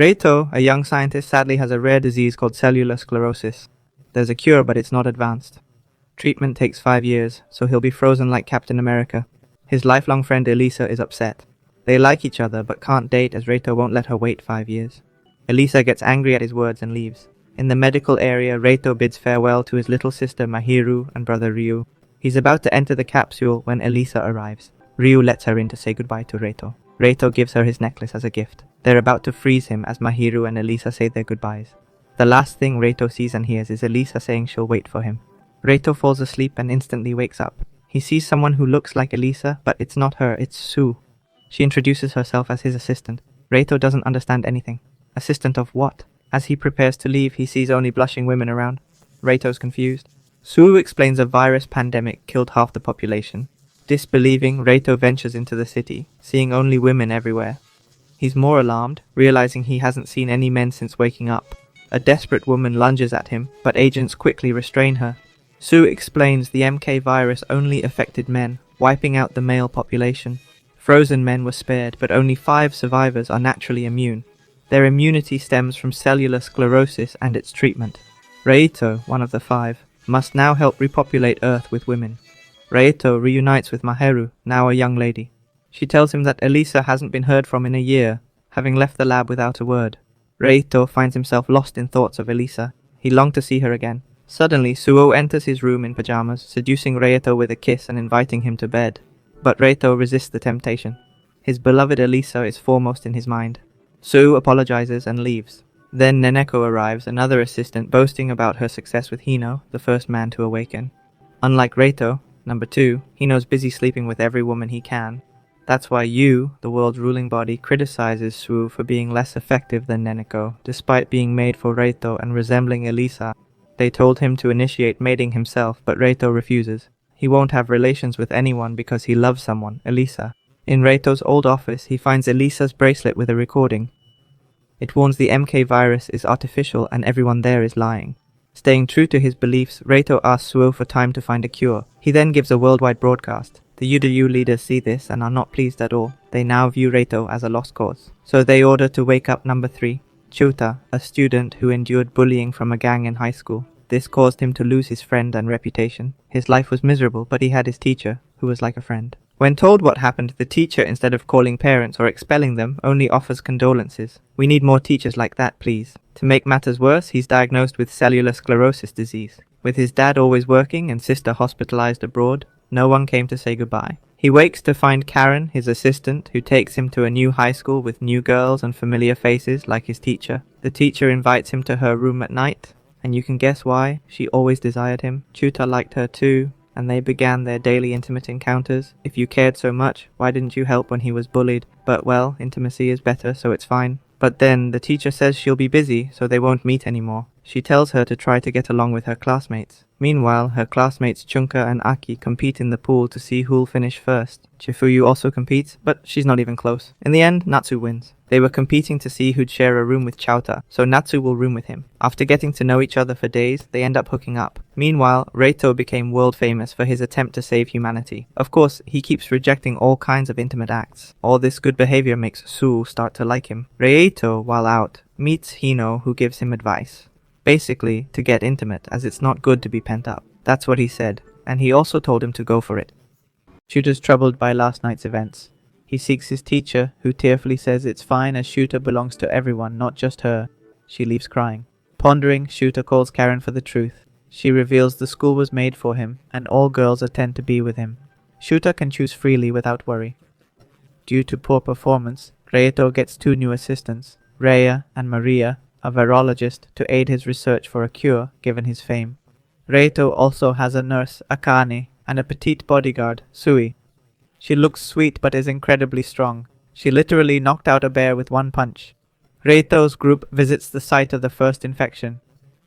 Reito, a young scientist, sadly has a rare disease called cellular sclerosis. There's a cure, but it's not advanced. Treatment takes 5 years, so he'll be frozen like Captain America. His lifelong friend Elisa is upset. They like each other, but can't date as Reito won't let her wait 5 years. Elisa gets angry at his words and leaves. In the medical area, Reito bids farewell to his little sister Mahiru and brother Ryu. He's about to enter the capsule when Elisa arrives. Ryu lets her in to say goodbye to Reito. Reito gives her his necklace as a gift. They're about to freeze him as Mahiru and Elisa say their goodbyes. The last thing Reito sees and hears is Elisa saying she'll wait for him. Reito falls asleep and instantly wakes up. He sees someone who looks like Elisa, but it's not her, it's Sue. She introduces herself as his assistant. Reito doesn't understand anything. Assistant of what? As he prepares to leave, he sees only blushing women around. Reito's confused. Sue explains a virus pandemic killed half the population. Disbelieving, Reito ventures into the city, seeing only women everywhere. He's more alarmed, realizing he hasn't seen any men since waking up. A desperate woman lunges at him, but agents quickly restrain her. Sue explains the MK virus only affected men, wiping out the male population. Frozen men were spared, but only 5 survivors are naturally immune. Their immunity stems from cellular sclerosis and its treatment. Reito, one of the 5, must now help repopulate Earth with women. Reito reunites with Mahiru, now a young lady. She tells him that Elisa hasn't been heard from in a year, having left the lab without a word. Reito finds himself lost in thoughts of Elisa. He longed to see her again. Suddenly, Suo enters his room in pajamas, seducing Reito with a kiss and inviting him to bed. But Reito resists the temptation. His beloved Elisa is foremost in his mind. Sue apologizes and leaves. Then Neneko arrives, another assistant boasting about her success with Hino, the first man to awaken. Unlike Reito, number 2, Hino's busy sleeping with every woman he can. That's why you, the world's ruling body, criticizes Sue for being less effective than Neneko, despite being made for Reito and resembling Elisa. They told him to initiate mating himself, but Reito refuses. He won't have relations with anyone because he loves someone, Elisa. In Reito's old office, he finds Elisa's bracelet with a recording. It warns the MK virus is artificial and everyone there is lying. Staying true to his beliefs, Reito asks Suo for time to find a cure. He then gives a worldwide broadcast. The Yudayu leaders see this and are not pleased at all. They now view Reito as a lost cause. So they order to wake up number 3, Chuta, a student who endured bullying from a gang in high school. This caused him to lose his friend and reputation. His life was miserable, but he had his teacher, who was like a friend. When told what happened, the teacher, instead of calling parents or expelling them, only offers condolences. We need more teachers like that, please. To make matters worse, he's diagnosed with cellular sclerosis disease. With his dad always working and sister hospitalized abroad, no one came to say goodbye. He wakes to find Karen, his assistant, who takes him to a new high school with new girls and familiar faces like his teacher. The teacher invites him to her room at night, and you can guess why. She always desired him. Chuta liked her too, and they began their daily intimate encounters. If you cared so much, why didn't you help when he was bullied? But well, intimacy is better, so it's fine. But then the teacher says she'll be busy, so they won't meet anymore. She tells her to try to get along with her classmates. Meanwhile, her classmates Chunka and Aki compete in the pool to see who'll finish first. Chifuyu also competes, but she's not even close. In the end, Natsu wins. They were competing to see who'd share a room with Chauta, so Natsu will room with him. After getting to know each other for days, they end up hooking up. Meanwhile, Reito became world famous for his attempt to save humanity. Of course, he keeps rejecting all kinds of intimate acts. All this good behavior makes Sue start to like him. Reito, while out, meets Hino, who gives him advice. Basically, to get intimate, as it's not good to be pent up. That's what he said, and he also told him to go for it. Shooter's troubled by last night's events. He seeks his teacher, who tearfully says it's fine as Shooter belongs to everyone, not just her. She leaves crying. Pondering, Shooter calls Karen for the truth. She reveals the school was made for him, and all girls attend to be with him. Shooter can choose freely without worry. Due to poor performance, Reito gets 2 new assistants, Rhea and Maria, a virologist, to aid his research for a cure, given his fame. Reito also has a nurse, Akane, and a petite bodyguard, Sui. She looks sweet but is incredibly strong. She literally knocked out a bear with 1 punch. Reito's group visits the site of the first infection.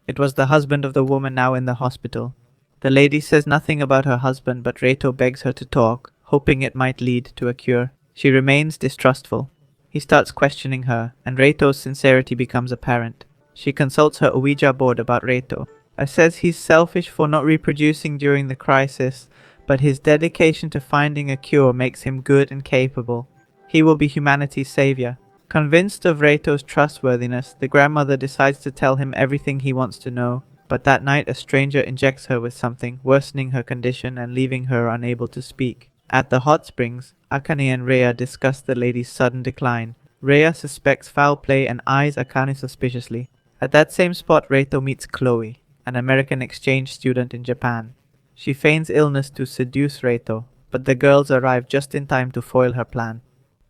It was the husband of the woman now in the hospital. The lady says nothing about her husband, but Reito begs her to talk, hoping it might lead to a cure. She remains distrustful. He starts questioning her, and Reito's sincerity becomes apparent. She consults her Ouija board about Reito. It says he's selfish for not reproducing during the crisis, but his dedication to finding a cure makes him good and capable. He will be humanity's savior. Convinced of Reito's trustworthiness, the grandmother decides to tell him everything he wants to know, but that night a stranger injects her with something, worsening her condition and leaving her unable to speak. At the hot springs, Akane and Rhea discuss the lady's sudden decline. Rhea suspects foul play and eyes Akane suspiciously. At that same spot, Reito meets Chloe, an American exchange student in Japan. She feigns illness to seduce Reito, but the girls arrive just in time to foil her plan.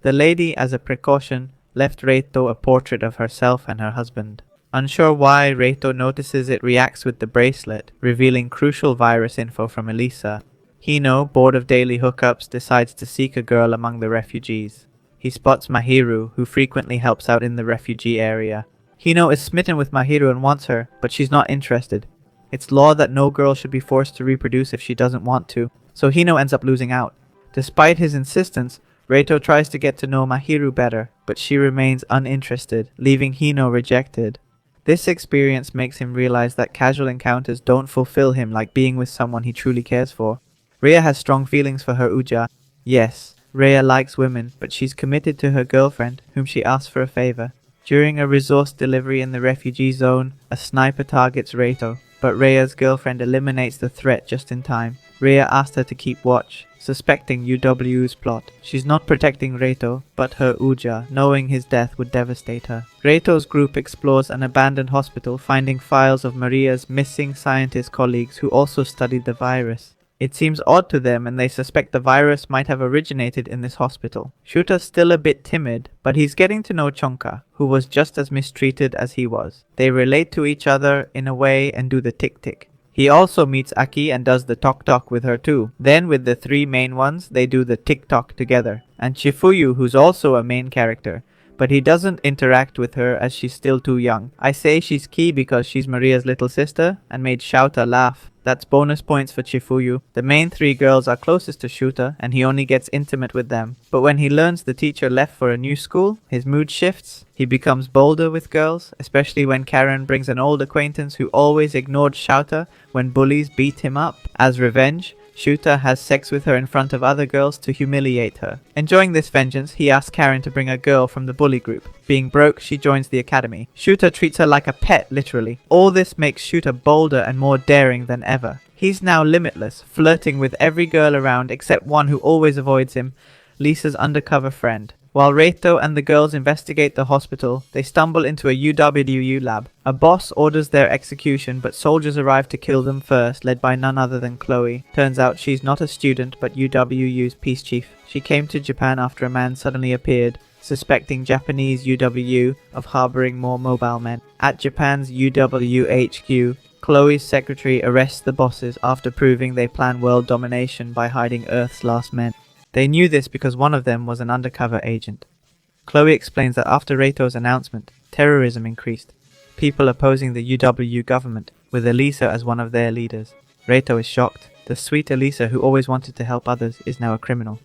The lady, as a precaution, left Reito a portrait of herself and her husband. Unsure why, Reito notices it reacts with the bracelet, revealing crucial virus info from Elisa. Hino, bored of daily hookups, decides to seek a girl among the refugees. He spots Mahiru, who frequently helps out in the refugee area. Hino is smitten with Mahiru and wants her, but she's not interested. It's law that no girl should be forced to reproduce if she doesn't want to, so Hino ends up losing out. Despite his insistence, Reito tries to get to know Mahiru better, but she remains uninterested, leaving Hino rejected. This experience makes him realize that casual encounters don't fulfill him like being with someone he truly cares for. Rhea has strong feelings for her Uja. Yes, Rhea likes women, but she's committed to her girlfriend, whom she asks for a favor. During a resource delivery in the refugee zone, a sniper targets Reito, but Rhea's girlfriend eliminates the threat just in time. Rhea asked her to keep watch, suspecting UW's plot. She's not protecting Reito, but her Uja, knowing his death would devastate her. Reito's group explores an abandoned hospital, finding files of Maria's missing scientist colleagues who also studied the virus. It seems odd to them and they suspect the virus might have originated in this hospital. Shuta's still a bit timid, but he's getting to know Chonka, who was just as mistreated as he was. They relate to each other in a way and do the tick-tick. He also meets Aki and does the talk-talk with her too. Then with the three main ones, they do the tick-tock together. And Chifuyu, who's also a main character, but he doesn't interact with her as she's still too young. I say she's key because she's Maria's little sister and made Shouta laugh. That's bonus points for Chifuyu. The main three girls are closest to Shuta and he only gets intimate with them. But when he learns the teacher left for a new school, his mood shifts. He becomes bolder with girls, especially when Karen brings an old acquaintance who always ignored Shouta when bullies beat him up. As revenge, Shuta has sex with her in front of other girls to humiliate her. Enjoying this vengeance, he asks Karen to bring a girl from the bully group. Being broke, she joins the academy. Shuta treats her like a pet, literally. All this makes Shuta bolder and more daring than ever. He's now limitless, flirting with every girl around except one who always avoids him, Lisa's undercover friend. While Reito and the girls investigate the hospital, they stumble into a UWU lab. A boss orders their execution, but soldiers arrive to kill them first, led by none other than Chloe. Turns out she's not a student, but UWU's peace chief. She came to Japan after a man suddenly appeared, suspecting Japanese UWU of harboring more mobile men. At Japan's UW HQ, Chloe's secretary arrests the bosses after proving they plan world domination by hiding Earth's last men. They knew this because one of them was an undercover agent. Chloe explains that after Reito's announcement, terrorism increased, people opposing the UW government, with Elisa as one of their leaders. Reito is shocked. The sweet Elisa, who always wanted to help others, is now a criminal.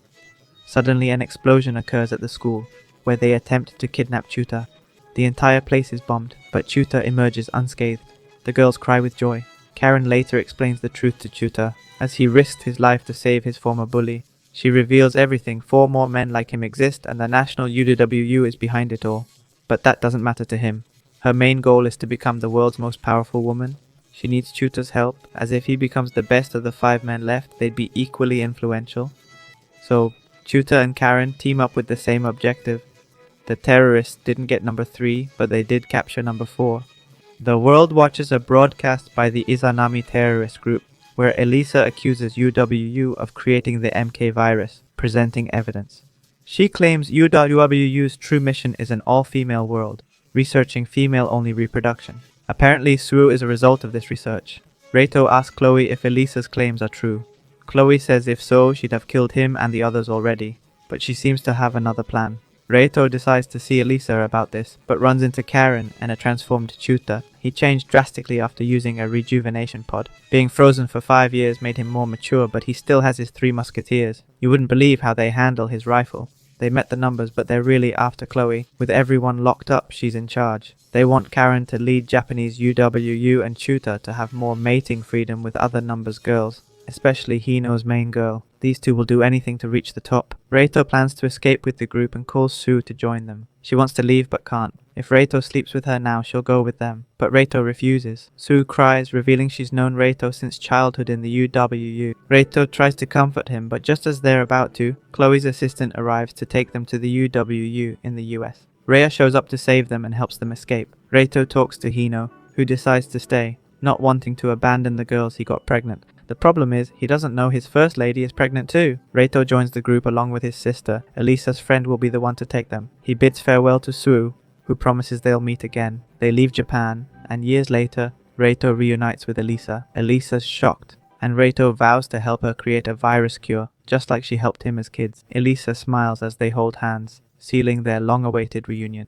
Suddenly an explosion occurs at the school, where they attempt to kidnap Chuta. The entire place is bombed, but Chuta emerges unscathed. The girls cry with joy. Karen later explains the truth to Chuta, as he risked his life to save his former bully. She reveals everything. 4 more men like him exist and the national UWU is behind it all. But that doesn't matter to him. Her main goal is to become the world's most powerful woman. She needs Chuta's help, as if he becomes the best of the 5 men left, they'd be equally influential. So, Chuta and Karen team up with the same objective. The terrorists didn't get number 3, but they did capture number 4. The world watches a broadcast by the Izanami terrorist group, where Elisa accuses UWU of creating the MK virus, presenting evidence. She claims UWU's true mission is an all-female world, researching female-only reproduction. Apparently, Suru is a result of this research. Reito asks Chloe if Elisa's claims are true. Chloe says if so, she'd have killed him and the others already, but she seems to have another plan. Reito decides to see Elisa about this, but runs into Karen and a transformed Chuta. He changed drastically after using a rejuvenation pod. Being frozen for 5 years made him more mature, but he still has his 3 musketeers. You wouldn't believe how they handle his rifle. They met the numbers, but they're really after Chloe. With everyone locked up, she's in charge. They want Karen to lead Japanese UWU and Chuta to have more mating freedom with other numbers girls, especially Hino's main girl. These two will do anything to reach the top. Reito plans to escape with the group and calls Sue to join them. She wants to leave but can't. If Reito sleeps with her now, she'll go with them. But Reito refuses. Sue cries, revealing she's known Reito since childhood in the UWU. Reito tries to comfort him, but just as they're about to, Chloe's assistant arrives to take them to the UWU in the US. Rhea shows up to save them and helps them escape. Reito talks to Hino, who decides to stay, not wanting to abandon the girls he got pregnant. The problem is, he doesn't know his first lady is pregnant too. Reito joins the group along with his sister. Elisa's friend will be the one to take them. He bids farewell to Sue, who promises they'll meet again. They leave Japan, and years later, Reito reunites with Elisa. Elisa's shocked, and Reito vows to help her create a virus cure, just like she helped him as kids. Elisa smiles as they hold hands, sealing their long-awaited reunion.